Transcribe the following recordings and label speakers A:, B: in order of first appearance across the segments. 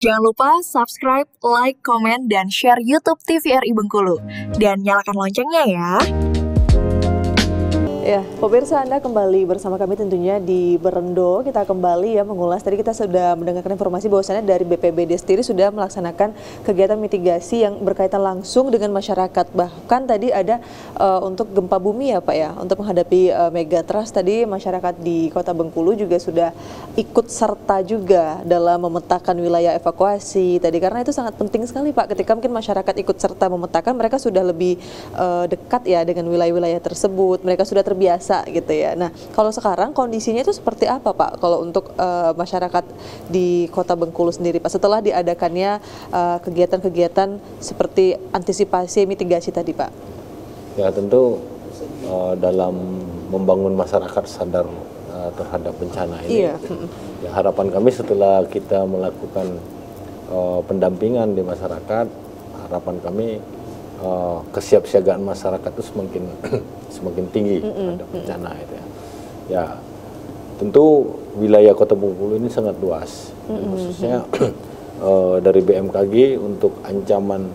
A: Jangan lupa subscribe, like, komen, dan share YouTube TVRI Bengkulu. Dan nyalakan loncengnya ya.
B: Ya, pemirsa, Anda kembali bersama kami tentunya di Berendo. Kita kembali ya mengulas. Tadi kita sudah mendengarkan informasi bahwasannya dari BPBD sendiri sudah melaksanakan kegiatan mitigasi yang berkaitan langsung dengan masyarakat. Bahkan tadi ada untuk gempa bumi ya Pak ya, untuk menghadapi megatrust tadi masyarakat di Kota Bengkulu juga sudah ikut serta juga dalam memetakan wilayah evakuasi tadi, karena itu sangat penting sekali Pak. Ketika mungkin masyarakat ikut serta memetakan, mereka sudah lebih dekat ya dengan wilayah-wilayah tersebut. Mereka sudah terbiasa gitu ya. Nah, kalau sekarang kondisinya itu seperti apa Pak kalau untuk masyarakat di Kota Bengkulu sendiri Pak, setelah diadakannya kegiatan-kegiatan seperti antisipasi mitigasi tadi Pak?
C: Ya tentu dalam membangun masyarakat sadar terhadap bencana ini,
B: iya.
C: Ya, harapan kami setelah kita melakukan pendampingan di masyarakat, harapan kami kesiapsiagaan masyarakat itu semakin tinggi terhadap bencana itu ya. Ya tentu wilayah Kota Bengkulu ini sangat luas, khususnya dari BMKG untuk ancaman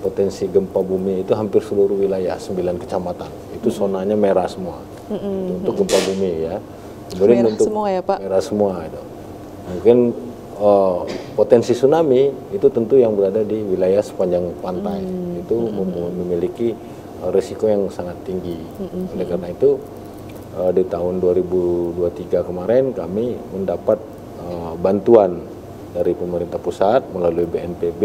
C: potensi gempa bumi itu hampir seluruh wilayah 9 kecamatan itu zonanya merah semua untuk gempa bumi ya. Kemudian
B: Merah
C: untuk
B: semua ya Pak?
C: Merah semua itu. Mungkin potensi tsunami itu tentu yang berada di wilayah sepanjang pantai itu memiliki risiko yang sangat tinggi. Oleh karena itu di tahun 2023 kemarin kami mendapat bantuan dari pemerintah pusat melalui BNPB.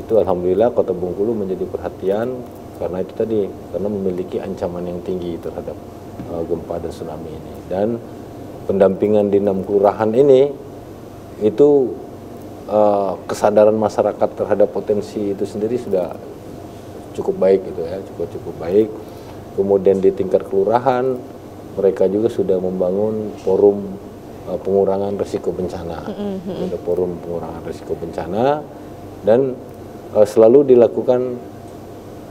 C: Itu alhamdulillah Kota Bengkulu menjadi perhatian karena itu tadi, karena memiliki ancaman yang tinggi terhadap gempa dan tsunami ini. Dan pendampingan di 6 kelurahan ini itu kesadaran masyarakat terhadap potensi itu sendiri sudah cukup baik gitu ya, cukup baik. Kemudian di tingkat kelurahan mereka juga sudah membangun forum pengurangan risiko bencana. Ada forum pengurangan risiko bencana dan selalu dilakukan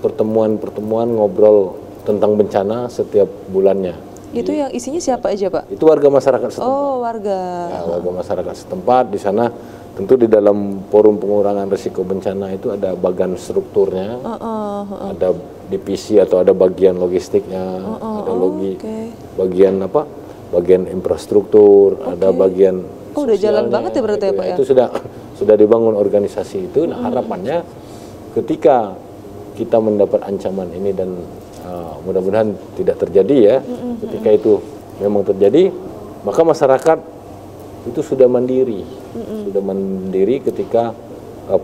C: pertemuan-pertemuan ngobrol tentang bencana setiap bulannya.
B: Itu yang isinya siapa aja Pak?
C: Itu warga masyarakat setempat.
B: Oh, warga.
C: Ya, warga masyarakat setempat. Di sana tentu di dalam forum pengurangan risiko bencana itu ada bagian strukturnya, ada divisi atau ada bagian logistiknya, ada bagian apa? Bagian infrastruktur, ada bagian
B: udah jalan banget ya berarti
C: gitu
B: ya Pak ya?
C: Itu sudah dibangun organisasi itu. Nah, harapannya ketika kita mendapat ancaman ini dan mudah-mudahan tidak terjadi ya, ketika itu memang terjadi, maka masyarakat itu sudah mandiri, ketika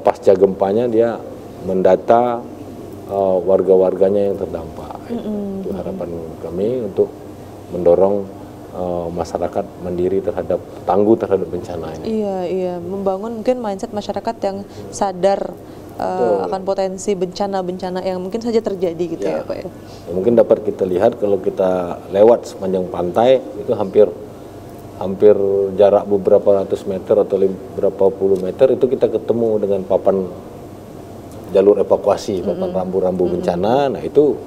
C: pasca gempanya dia mendata warga-warganya yang terdampak. Itu harapan kami untuk mendorong masyarakat mandiri tangguh terhadap bencana ini.
B: Iya, membangun mungkin mindset masyarakat yang sadar akan potensi bencana-bencana yang mungkin saja terjadi gitu ya Pak ya.
C: Mungkin dapat kita lihat kalau kita lewat sepanjang pantai itu hampir jarak beberapa ratus meter atau beberapa puluh meter itu kita ketemu dengan papan jalur evakuasi, papan rambu-rambu bencana. Nah itu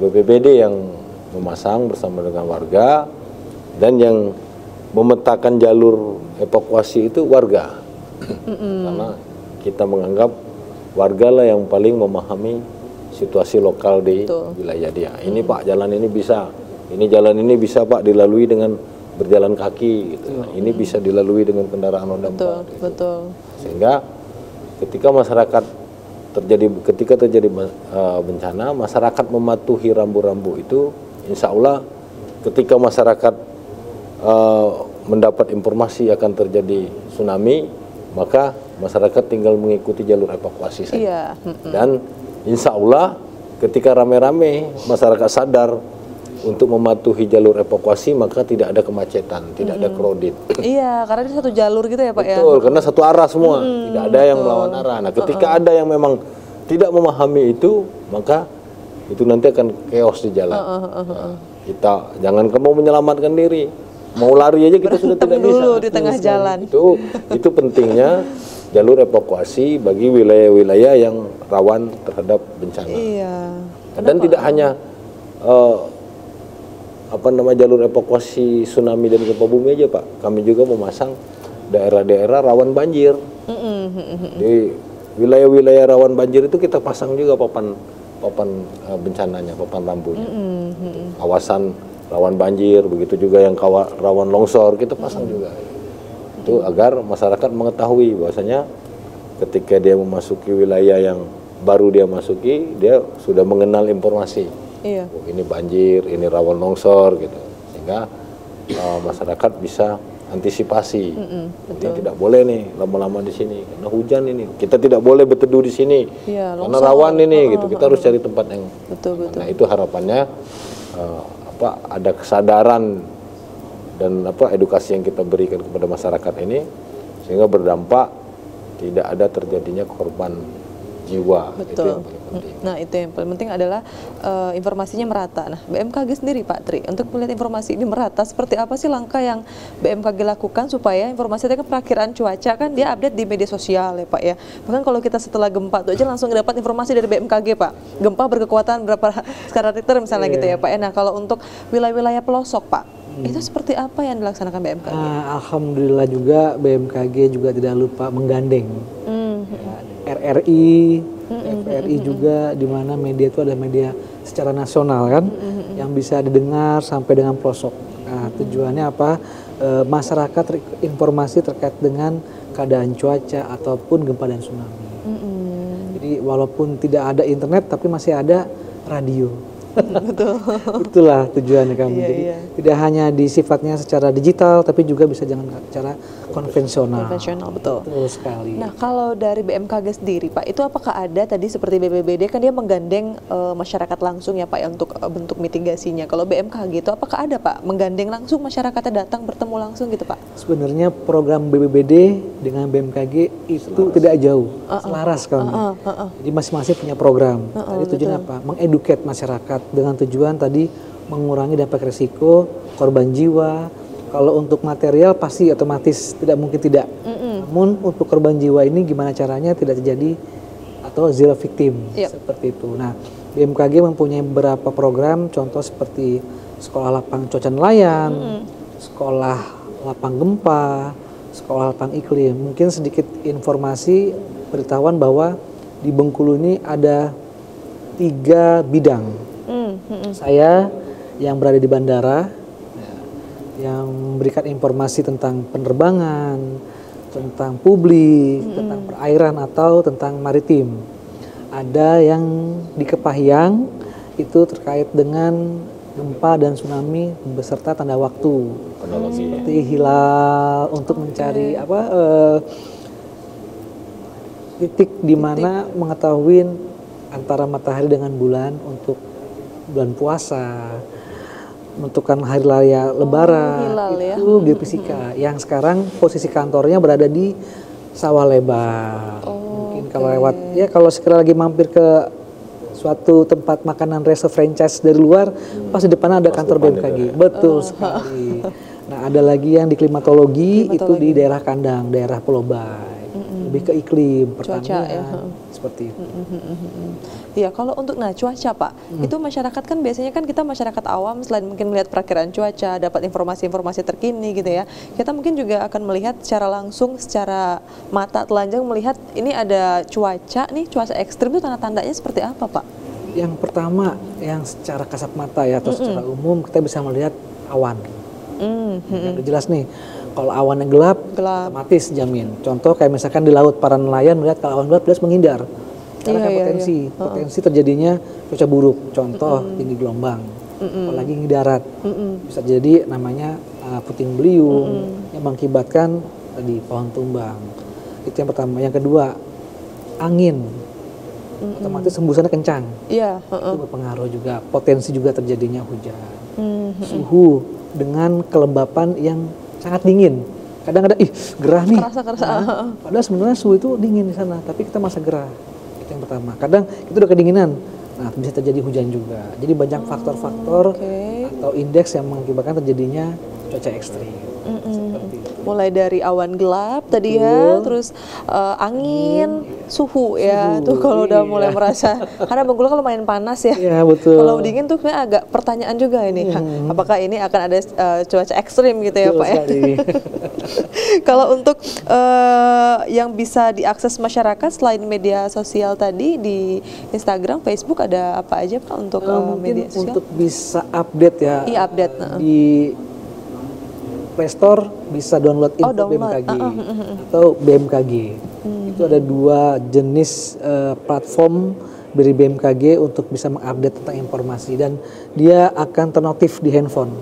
C: BPBD yang memasang bersama dengan warga, dan yang memetakan jalur evakuasi itu warga. Karena kita menganggap warga lah yang paling memahami situasi lokal di wilayah dia. Ini Pak, jalan ini bisa Pak dilalui dengan berjalan kaki gitu. Nah, ini bisa dilalui dengan kendaraan roda 4 gitu.
B: Betul.
C: Sehingga ketika terjadi bencana, masyarakat mematuhi rambu-rambu itu, insya Allah ketika masyarakat mendapat informasi akan terjadi tsunami, maka masyarakat tinggal mengikuti jalur evakuasi saja. Dan insya Allah ketika rame-rame masyarakat sadar untuk mematuhi jalur evakuasi, maka tidak ada kemacetan, tidak ada kredit.
B: Iya, karena itu satu jalur gitu ya Pak ya.
C: Betul, karena satu arah semua, tidak ada yang melawan arah. Nah, ketika ada yang memang tidak memahami itu, maka itu nanti akan chaos di jalan. Nah, kita jangan kamu menyelamatkan diri. Mau lari aja kita sudah tidak bisa.
B: Dulu di tengah jalan.
C: Itu pentingnya jalur evakuasi bagi wilayah-wilayah yang rawan terhadap bencana.
B: Iya.
C: Dan tidak hanya jalur evakuasi tsunami dan gempa bumi aja Pak. Kami juga memasang daerah-daerah rawan banjir. Di wilayah-wilayah rawan banjir itu kita pasang juga papan bencananya, papan lampunya. Kawasan rawan banjir, begitu juga yang rawan longsor kita pasang juga. Itu agar masyarakat mengetahui bahwasanya ketika dia memasuki wilayah yang baru dia masuki, dia sudah mengenal informasi.
B: Iya.
C: Oh, ini banjir, ini rawan longsor gitu. Sehingga masyarakat bisa antisipasi. Jadi tidak boleh nih lama-lama di sini karena hujan ini. Kita tidak boleh berteduh di sini.
B: Iya,
C: karena rawan ini gitu. Kita harus cari tempat yang
B: betul.
C: Nah, itu harapannya ada kesadaran dan edukasi yang kita berikan kepada masyarakat ini sehingga berdampak tidak ada terjadinya korban jiwa.
B: Betul.
C: Itu yang paling penting.
B: Nah, itu yang paling penting adalah informasinya merata. Nah, BMKG sendiri Pak Tri, untuk melihat informasi ini merata, seperti apa sih langkah yang BMKG lakukan supaya informasi tadi perakiraan cuaca kan dia update di media sosial ya Pak ya. Bahkan kalau kita setelah gempa tuh aja langsung dapat informasi dari BMKG Pak. Gempa berkekuatan berapa skala Richter misalnya gitu ya Pak ya. Nah, kalau untuk wilayah-wilayah pelosok Pak, itu seperti apa yang dilaksanakan BMKG?
D: Alhamdulillah juga BMKG juga tidak lupa menggandeng RRI, FRI juga, di mana media itu ada media secara nasional kan, yang bisa didengar sampai dengan pelosok. Nah, tujuannya apa? Masyarakat informasi terkait dengan keadaan cuaca ataupun gempa dan tsunami. Jadi walaupun tidak ada internet, tapi masih ada radio.
B: Betul.
D: Itulah tujuannya kami.
B: Iya,
D: Jadi
B: iya.
D: tidak hanya sifatnya secara digital, tapi juga bisa dengan cara konvensional.
B: Konvensional, betul.
D: Betul sekali.
B: Nah, kalau dari BMKG sendiri Pak, itu apakah ada tadi seperti BPBD kan dia menggandeng masyarakat langsung ya Pak ya untuk bentuk mitigasinya. Kalau BMKG itu apakah ada Pak menggandeng langsung masyarakatnya datang bertemu langsung gitu Pak?
D: Sebenarnya program BPBD dengan BMKG itu tidak jauh, selaras kami. Jadi masing-masing punya program. Tadi tujuannya apa? Mengeduket masyarakat dengan tujuan tadi mengurangi dampak risiko, korban jiwa. Kalau untuk material pasti otomatis tidak mungkin tidak. Namun untuk korban jiwa ini gimana caranya tidak terjadi atau zero victim seperti itu. Nah, BMKG mempunyai beberapa program, contoh seperti sekolah lapang cuaca nelayan, sekolah lapang gempa, sekolah lapang iklim. Mungkin sedikit informasi pengetahuan bahwa di Bengkulu ini ada 3 bidang. Saya yang berada di bandara, yang memberikan informasi tentang penerbangan, tentang publik, tentang perairan atau tentang maritim. Ada yang di Kepahyang itu terkait dengan gempa dan tsunami beserta tanda waktu. Seperti hilal untuk mencari titik di mana mengetahui antara matahari dengan bulan untuk bulan puasa, menentukan hari raya Lebaran, itu geofisika. Yang sekarang posisi kantornya berada di Sawah Lebar. Mungkin kalau lewat kalau sekali lagi mampir ke suatu tempat makanan resto franchise dari luar, pas di depan ada kantor BMKG. Betul sekali. Nah, ada lagi yang di klimatologi, itu di daerah kandang, daerah Pulau Bay. Lebih ke iklim, pertanian, seperti itu.
B: Iya, kalau untuk cuaca Pak, itu masyarakat kan biasanya kan kita masyarakat awam selain mungkin melihat perakiraan cuaca, dapat informasi-informasi terkini gitu ya. Kita mungkin juga akan melihat secara langsung, secara mata telanjang melihat ini ada cuaca ekstrim itu tanda-tandanya seperti apa Pak?
D: Yang pertama, yang secara kasat mata ya atau secara umum kita bisa melihat awan. Yang jelas nih, kalau awannya gelap, otomatis jamin. Contoh kayak misalkan di laut para nelayan melihat kalau awan gelap jelas menghindar. Karena potensi terjadinya cuaca buruk. Contoh tinggi gelombang, apalagi di darat. Bisa jadi namanya puting beliung yang mengakibatkan tadi pohon tumbang. Itu yang pertama. Yang kedua, angin. Otomatis hembusannya kencang. Itu berpengaruh juga. Potensi juga terjadinya hujan. Suhu dengan kelembapan yang sangat dingin. Kadang-kadang gerah nih. Kerasa. Padahal sebenarnya suhu itu dingin di sana, tapi kita masa gerah. Itu yang pertama. Kadang itu udah kedinginan. Nah, bisa terjadi hujan juga. Jadi banyak faktor-faktor atau indeks yang mengakibatkan terjadinya cuaca ekstrim. Seperti itu.
B: Mulai dari awan gelap tadi ya, terus angin, suhu ya. Tuh kalau udah mulai merasa, karena Bengkulu kan lumayan panas ya.
D: Iya, betul.
B: Kalau dingin tuh kayak agak pertanyaan juga ini. Apakah ini akan ada cuaca ekstrim gitu ya Pak ya? Kalau untuk yang bisa diakses masyarakat selain media sosial tadi di Instagram, Facebook ada apa aja Pak untuk media
D: mungkin
B: sosial?
D: untuk bisa update ya.
B: Iya, update.
D: Di Play Store bisa download info BMKG atau BMKG. Itu ada 2 jenis platform dari BMKG untuk bisa mengupdate tentang informasi dan dia akan ternotif di handphone.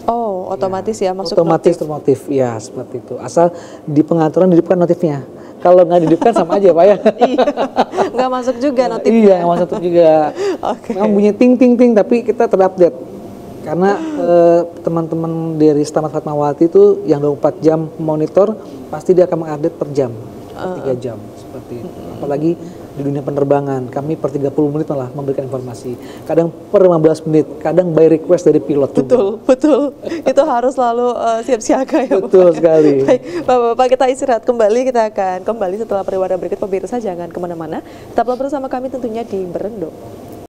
B: Oh, otomatis ya masuk
D: Otomatis ternotif, ya seperti itu. Asal di pengaturan dihidupkan notifnya. Kalau nggak dihidupkan sama aja Pak ya.
B: Iya, nggak masuk juga notifnya.
D: Iya, nggak masuk juga.
B: Oke.
D: Memang bunyi ting ting ting tapi kita terupdate. Karena teman-teman dari Selamat Fatmawati itu yang 24 jam monitor pasti dia akan mengupdate per jam, per 3 jam seperti itu. Apalagi di dunia penerbangan kami per 30 menit malah memberikan informasi. Kadang per 15 menit, kadang by request dari pilot.
B: Betul. Itu harus selalu siap siaga ya.
D: Betul sekali.
B: Baik, Bapak-bapak kita istirahat kembali. Kita akan kembali setelah pariwara berikut. Pemirsa jangan kemana-mana. Tetaplah bersama kami tentunya di Berendo.